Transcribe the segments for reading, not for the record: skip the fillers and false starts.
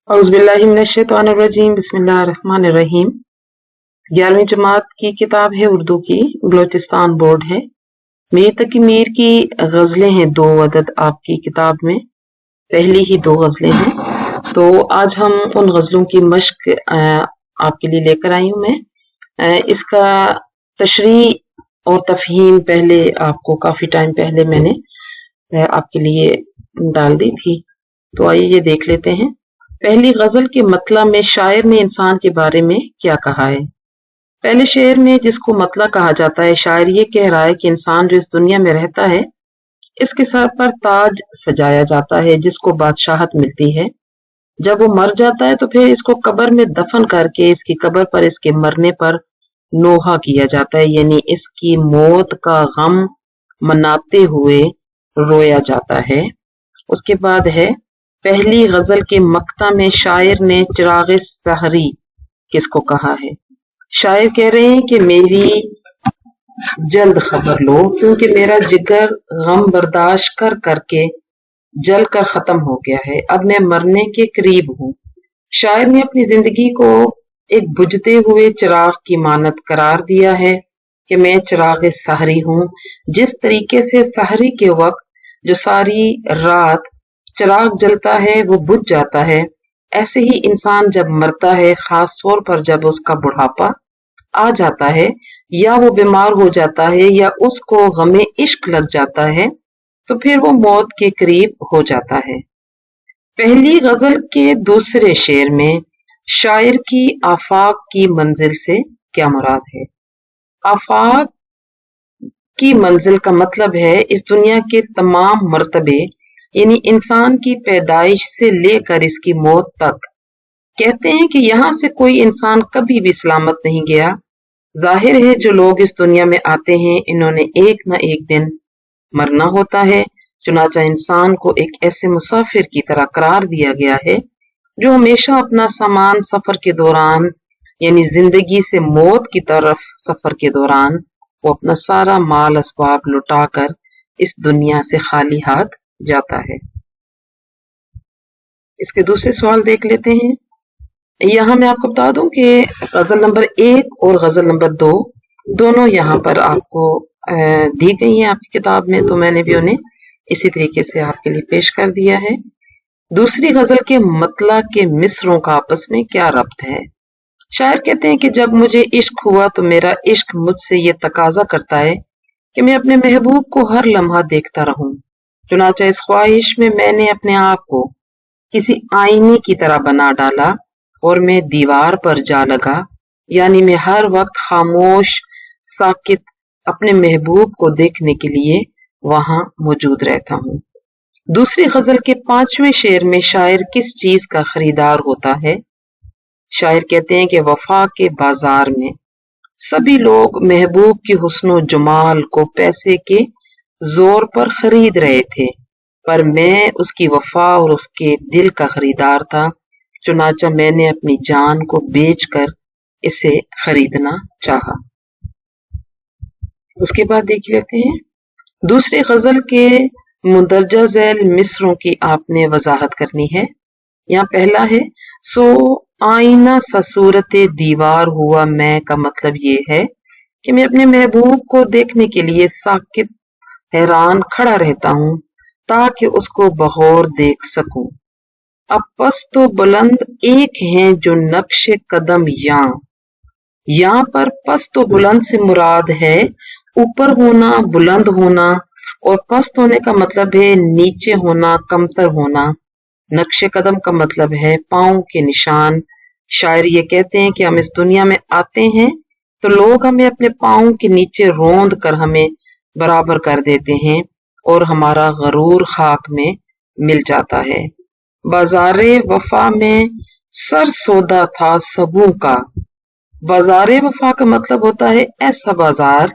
औज़ुबिल्लाहिमिनश्शैतानिर्रजीम बिस्मिल्लाहिर्रहमानिर्रहीम। 11वीं जमात की किताब है उर्दू की, बलोचिस्तान बोर्ड है। मीर तकी मीर की गजलें हैं 2 अदद आपकी किताब में, पहली ही 2 गजलें हैं। तो आज हम उन गजलों की मश्क आपके लिए लेकर आई हूँ मैं। इसका तशरीह और तफहीम पहले आपको काफी टाइम पहले मैंने आपके लिए डाल दी थी, तो आइए ये देख लेते हैं। पहली गजल के मतला में शायर ने इंसान के बारे में क्या कहा है। पहले शेर में जिसको मतला कहा जाता है, शायर ये कह रहा है कि इंसान जो इस दुनिया में रहता है, इसके सर पर ताज सजाया जाता है जिसको बादशाहत मिलती है। जब वो मर जाता है तो फिर इसको कब्र में दफन करके इसकी कब्र पर इसके मरने पर नोहा किया जाता है, यानी इसकी मौत का गम मनाते हुए रोया जाता है। उसके बाद है पहली गजल के मक्ता में शायर ने चिराग सहरी किसको कहा है। शायर कह रहे हैं कि मेरी जल्द खबर लो क्योंकि मेरा जिगर गम बर्दाश्त कर करके जल कर खत्म हो गया है, अब मैं मरने के करीब हूँ। शायर ने अपनी जिंदगी को एक बुझते हुए चिराग की मानत करार दिया है कि मैं चिराग सहरी हूँ। जिस तरीके से सहरी के वक्त जो सारी रात चिराग जलता है वो बुझ जाता है, ऐसे ही इंसान जब मरता है, खास तौर पर जब उसका बुढ़ापा आ जाता है या वो बीमार हो जाता है या उसको गमे इश्क लग जाता है, तो फिर वो मौत के करीब हो जाता है। पहली गजल के दूसरे शेर में शायर की आफाक की मंजिल से क्या मुराद है। आफाक की मंजिल का मतलब है इस दुनिया के तमाम मर्तबे, यानी इंसान की पैदाइश से लेकर इसकी मौत तक। कहते हैं कि यहाँ से कोई इंसान कभी भी सलामत नहीं गया। जाहिर है जो लोग इस दुनिया में आते हैं इन्होंने एक न एक दिन मरना होता है, चुनाचा इंसान को एक ऐसे मुसाफिर की तरह करार दिया गया है जो हमेशा अपना सामान सफर के दौरान, यानी जिंदगी से मौत की तरफ सफर के दौरान, वो अपना सारा माल असबाब लुटाकर इस दुनिया से खाली हाथ जाता है। इसके दूसरे सवाल देख लेते हैं। यहाँ मैं आपको बता दूं कि गजल नंबर 1 और गजल नंबर 2 दोनों यहाँ पर आपको दी गई हैं आपकी किताब में, तो मैंने भी उन्हें इसी तरीके से आपके लिए पेश कर दिया है। दूसरी गजल के मतला के मिसरों का आपस में क्या रब्त है। शायर कहते हैं कि जब मुझे इश्क हुआ तो मेरा इश्क मुझसे ये तकाजा करता है कि मैं अपने महबूब को हर लम्हा देखता रहूं। चुनाचा इस ख्वाहिश में मैंने अपने आप को किसी आईने की तरह बना डाला और मैं दीवार पर जा लगा, यानी मैं हर वक्त खामोश साकित अपने महबूब को देखने के लिए वहां मौजूद रहता हूँ। दूसरी गजल के 5वें शेर में शायर किस चीज का खरीदार होता है। शायर कहते हैं कि वफा के बाजार में सभी लोग महबूब की हुस्नो जमाल को पैसे के जोर पर खरीद रहे थे, पर मैं उसकी वफा और उसके दिल का खरीदार था। चुनाचा मैंने अपनी जान को बेचकर इसे खरीदना चाहा। उसके बाद देख लेते हैं दूसरी गजल के मुंदरजा झैल मिसरों की आपने वजाहत करनी है। यहाँ पहला है सो आईना सा सूरते दीवार हुआ मैं, का मतलब ये है कि मैं अपने महबूब को देखने के लिए साकित हैरान खड़ा रहता हूँ ताकि उसको बगौर देख सकूं। अब पस्त तो बुलंद एक हैं जो नक्शे कदम यहाँ पर पस्त तो बुलंद से मुराद है ऊपर होना, बुलंद होना, और पस्त होने का मतलब है नीचे होना, कमतर होना। नक्शे कदम का मतलब है पांव के निशान। शायर ये कहते हैं कि हम इस दुनिया में आते हैं तो लोग हमें अपने पांव के नीचे रोंद कर हमें बराबर कर देते हैं और हमारा गरूर खाक में मिल जाता है। बाजारे वफा में सर सौदा था सबों का। बाजारे वफा का मतलब होता है ऐसा बाजार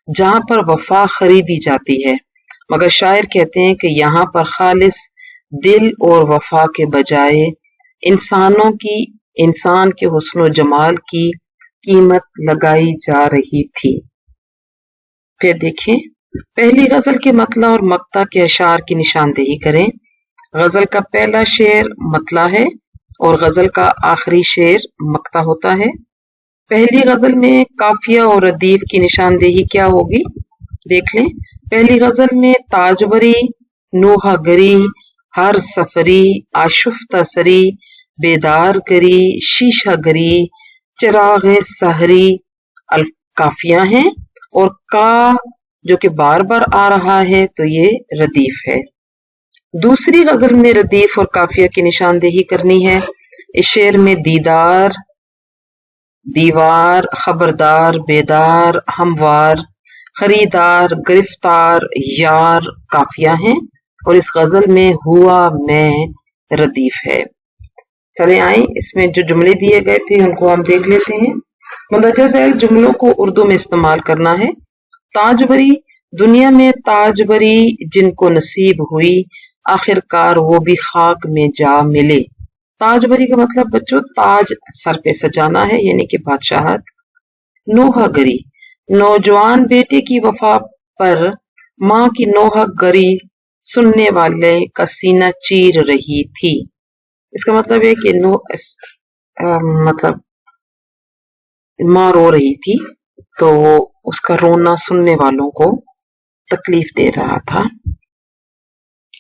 जहां पर वफा खरीदी जाती है, मगर शायर कहते हैं कि यहाँ पर खालिस दिल और वफा के बजाय इंसान के हुस्न जमाल की कीमत लगाई जा रही थी। फिर देखें पहली गजल के मतला और मक्ता के अशार की निशानदेही करें। गजल का पहला शेर मतला है और गजल का आखिरी शेर मक्ता होता है। पहली गजल में काफिया और रदीफ की निशानदेही क्या होगी, देख लें। पहली गजल में ताजवरी, नोहा गरी, हर सफरी, आशुफ्ता सरी, बेदार गरी, शीशा गरी, चिराग सहरी अल काफिया हैं, और का जो कि बार बार आ रहा है तो ये रदीफ है। दूसरी गजल में रदीफ और काफिया की निशानदेही करनी है। इस शेर में दीदार, दीवार, खबरदार, बेदार, हमवार, खरीदार, गिरफ्तार, यार काफिया हैं, और इस गजल में हुआ मैं रदीफ है। चले आए, इसमें जो जुमले दिए गए थे उनको हम देख लेते हैं। मुंदरजा झैल जुमलों को उर्दू में इस्तेमाल करना है। ताजवरी, दुनिया में ताजवरी जिनको नसीब हुई, आखिरकार वो भी खाक में जा मिले। ताजवरी का मतलब बच्चों ताज सर पे सजाना है, यानी कि बादशाहत। नोहागरी, नौजवान बेटे की वफा पर माँ की नोहागरी सुनने वाले का सीना चीर रही थी। इसका मतलब है कि मतलब माँ रो रही थी तो उसका रोना सुनने वालों को तकलीफ दे रहा था।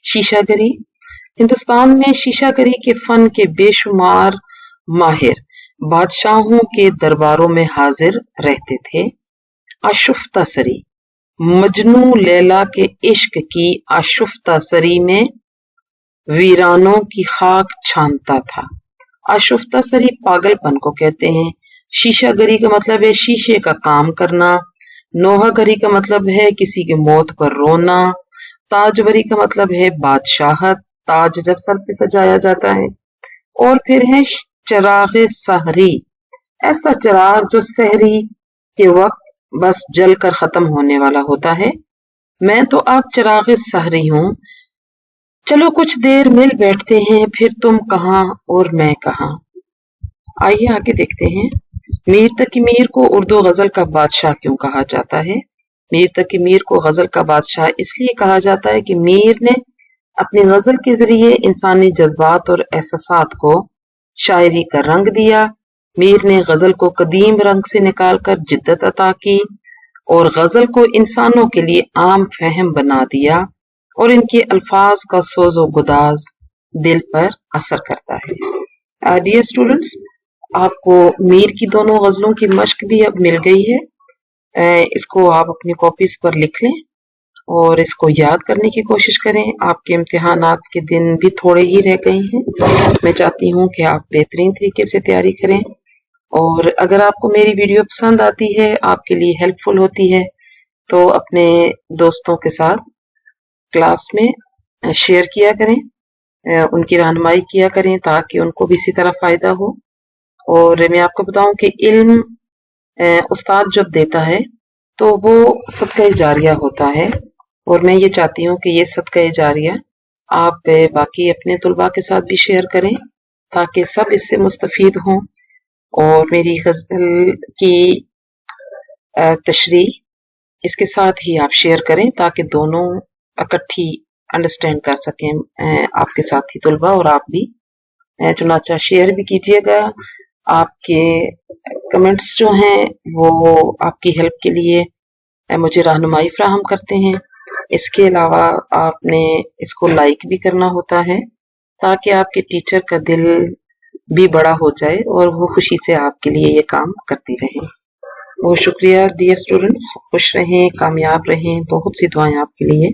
शीशागरी, हिंदुस्तान में शीशागरी के फन के बेशुमार माहिर बादशाहों के दरबारों में हाजिर रहते थे। आशुफ्ता सरी, मजनू लैला के इश्क की आशुफ्ता सरी में वीरानों की खाक छानता था। आशुफ्ता सरी पागलपन को कहते हैं। शीशागरी का मतलब है शीशे का काम करना। नोहागरी का मतलब है किसी की मौत पर रोना। ताजवरी का मतलब है बादशाहत, ताज जब सर पे सजाया जाता है। और फिर है चिराग सहरी, ऐसा चिराग जो सहरी के वक्त बस जल कर खत्म होने वाला होता है। मैं तो अब चिराग सहरी हूँ, चलो कुछ देर मिल बैठते हैं, फिर तुम कहाँ और मैं कहाँ। आइए आगे देखते हैं। मीर तकी मीर को उर्दू गजल का बादशाह क्यों कहा जाता है। मीर तकी मीर को गजल का बादशाह इसलिए कहा जाता है कि मीर ने अपनी गजल के जरिए इंसानी जज्बात और एहसासात को शायरी का रंग दिया। मीर ने गजल को कदीम रंग से निकालकर जिद्दत अता की और गजल को इंसानों के लिए आम फहम बना दिया, और इनके अल्फाज का सोजो गुदाज दिल पर असर करता है। डियर स्टूडेंट्स, आपको मीर की दोनों गजलों की मश्क भी अब मिल गई है। इसको आप अपनी कॉपीज पर लिख लें और इसको याद करने की कोशिश करें। आपके इम्तिहानात के दिन भी थोड़े ही रह गए हैं। मैं चाहती हूँ कि आप बेहतरीन तरीके से तैयारी करें, और अगर आपको मेरी वीडियो पसंद आती है, आपके लिए हेल्पफुल होती है, तो अपने दोस्तों के साथ क्लास में शेयर किया करें, उनकी रहनुमाई किया करें ताकि उनको भी इसी तरह फायदा हो। और मैं आपको बताऊं कि इल्म उस्ताद जब देता है तो वो सदका जारिया होता है, और मैं ये चाहती हूँ कि ये सदका जारिया आप बाकी अपने तुलबा के साथ भी शेयर करें ताकि सब इससे मुस्तफीद हों, और मेरी गजल की तशरीह इसके साथ ही आप शेयर करें ताकि दोनों इकट्ठी अंडरस्टैंड कर सकें, आपके साथी तुलबा और आप भी। चुनाचा शेयर भी कीजिएगा। आपके कमेंट्स जो हैं वो आपकी हेल्प के लिए मुझे रहनुमाई फराहम करते हैं। इसके अलावा आपने इसको लाइक भी करना होता है ताकि आपके टीचर का दिल भी बड़ा हो जाए और वो खुशी से आपके लिए ये काम करती रहें। बहुत शुक्रिया डियर स्टूडेंट्स, खुश रहें, कामयाब रहें, बहुत सी दुआएं आपके लिए।